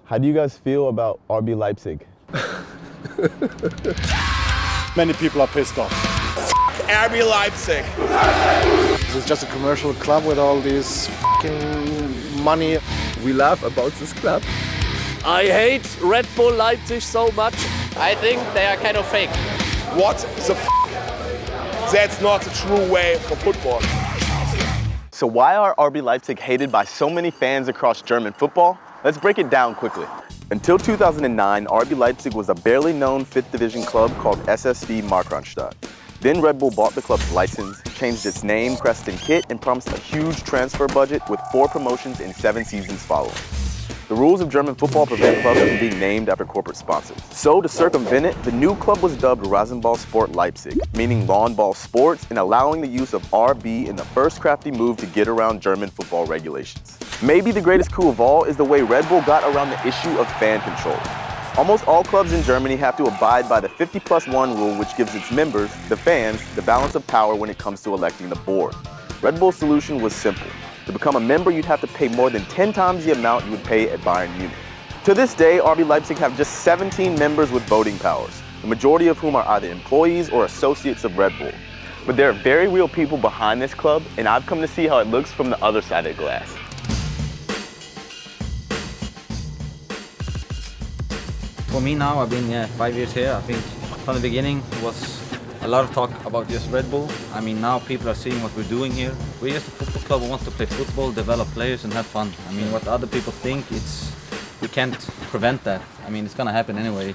How do you guys feel about RB Leipzig? Many people are pissed off. RB Leipzig. This is just a commercial club with all this fucking money. We laugh about this club. I hate Red Bull Leipzig so much. I think they are kind of fake. What the f? That's not the true way for football. So why are RB Leipzig hated by so many fans across German football? Let's break it down quickly. Until 2009, RB Leipzig was a barely known 5th division club called SSV Markranstadt. Then Red Bull bought the club's license, changed its name, crest, and kit, and promised a huge transfer budget with 4 promotions in 7 seasons following. The rules of German football prevent clubs from being named after corporate sponsors. So to circumvent it, the new club was dubbed Rasenball Sport Leipzig, meaning lawn ball sports, and allowing the use of RB in the first crafty move to get around German football regulations. Maybe the greatest coup of all is the way Red Bull got around the issue of fan control. Almost all clubs in Germany have to abide by the 50+1 rule, which gives its members, the fans, the balance of power when it comes to electing the board. Red Bull's solution was simple. To become a member, you'd have to pay more than 10 times the amount you would pay at Bayern Munich. To this day, RB Leipzig have just 17 members with voting powers, the majority of whom are either employees or associates of Red Bull. But there are very real people behind this club, and I've come to see how it looks from the other side of the glass. For me now, I've been 5 years here. I think from the beginning was a lot of talk about just Red Bull. I mean, now people are seeing what we're doing here. We're just a football club who wants to play football, develop players and have fun. I mean, what other people think, we can't prevent that. I mean, it's gonna happen anyway.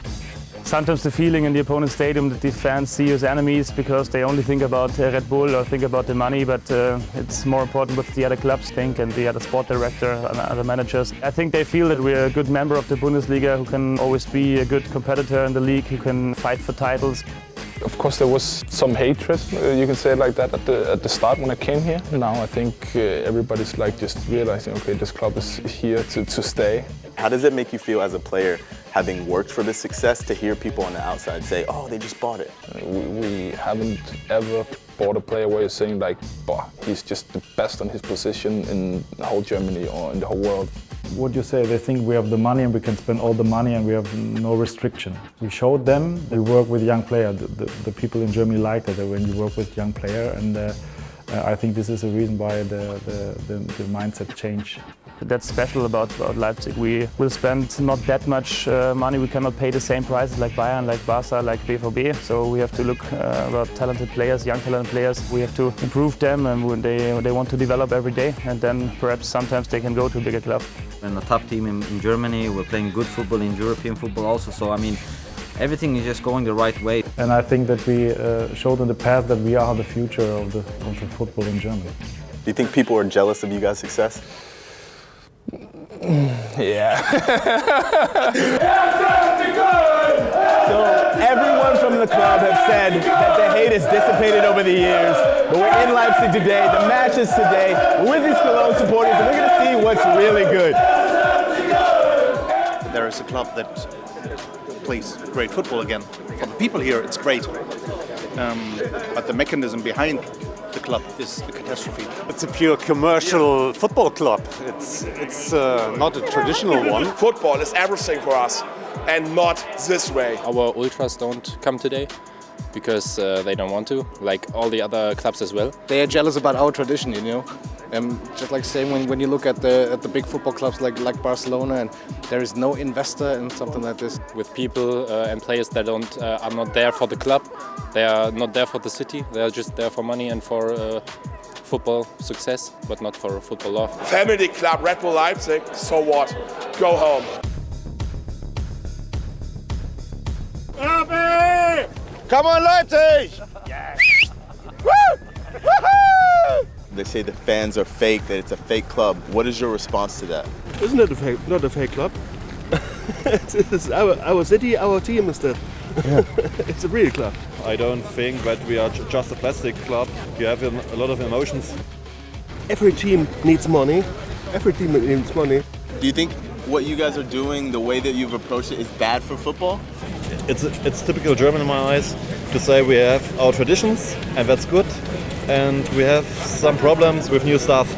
Sometimes the feeling in the opponent's stadium that the fans see as enemies because they only think about Red Bull or think about the money, but it's more important what the other clubs think and the other sport director and other managers. I think they feel that we're a good member of the Bundesliga who can always be a good competitor in the league, who can fight for titles. Of course, there was some hatred, you can say it like that, at the start when I came here. Now I think everybody's like just realizing, okay, this club is here to stay. How does it make you feel as a player, having worked for this success, to hear people on the outside say, oh, they just bought it? We haven't ever bought a player where you're saying like, bah, he's just the best on his position in the whole Germany or in the whole world. What you say, they think we have the money and we can spend all the money and we have no restriction. We showed them, we work with young players. The people in Germany like that when you work with young player, and I think this is a reason why the mindset change. That's special about Leipzig. We will spend not that much money. We cannot pay the same prices like Bayern, like Barca, like BVB. So we have to look about talented players, young talented players. We have to improve them, and they want to develop every day. And then perhaps sometimes they can go to a bigger club. We're a top team in Germany. We're playing good football in European football also. So I mean, everything is just going the right way. And I think that we showed in the past that we are the future of the football in Germany. Do you think people are jealous of you guys' success? Yeah. So everyone from the club have said that the hate has dissipated over the years, but we're in Leipzig today, the match is today, we're with these Cologne supporters, and we're going to see what's really good. There is a club that plays great football again. For the people here, it's great. But the mechanism behind the club is a catastrophe. It's a pure commercial football club. It's not a traditional one. Football is everything for us, and not this way. Our ultras don't come today because they don't want to, like all the other clubs as well. They are jealous about our tradition, you know. Just like saying when you look at the big football clubs like Barcelona, and there is no investor in something like this. With people and players that are not there for the club, they are not there for the city. They are just there for money and for football success, but not for football love. Family club Red Bull Leipzig. So what? Go home. Come on, Leipzig! Yes. Woo! Woo-hoo! They say the fans are fake, that it's a fake club. What is your response to that? Isn't it not a fake club? It's our city, our team is that. Yeah. It's a real club. I don't think that we are just a plastic club. You have a lot of emotions. Every team needs money. Every team needs money. Do you think what you guys are doing, the way that you've approached it, is bad for football? It's typical German in my eyes to say we have our traditions, and that's good. And we have some problems with new stuff.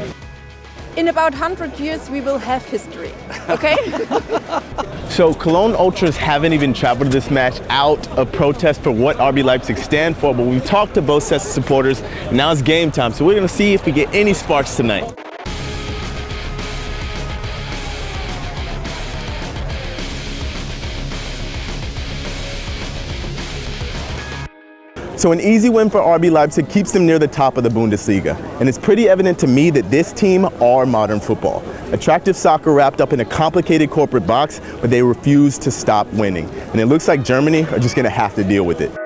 In about 100 years we will have history, okay? So Cologne Ultras haven't even traveled to this match out of protest for what RB Leipzig stand for, but we've talked to both sets of supporters, and now it's game time. So we're gonna see if we get any sparks tonight. So an easy win for RB Leipzig keeps them near the top of the Bundesliga. And it's pretty evident to me that this team are modern football. Attractive soccer wrapped up in a complicated corporate box, but they refuse to stop winning. And it looks like Germany are just gonna have to deal with it.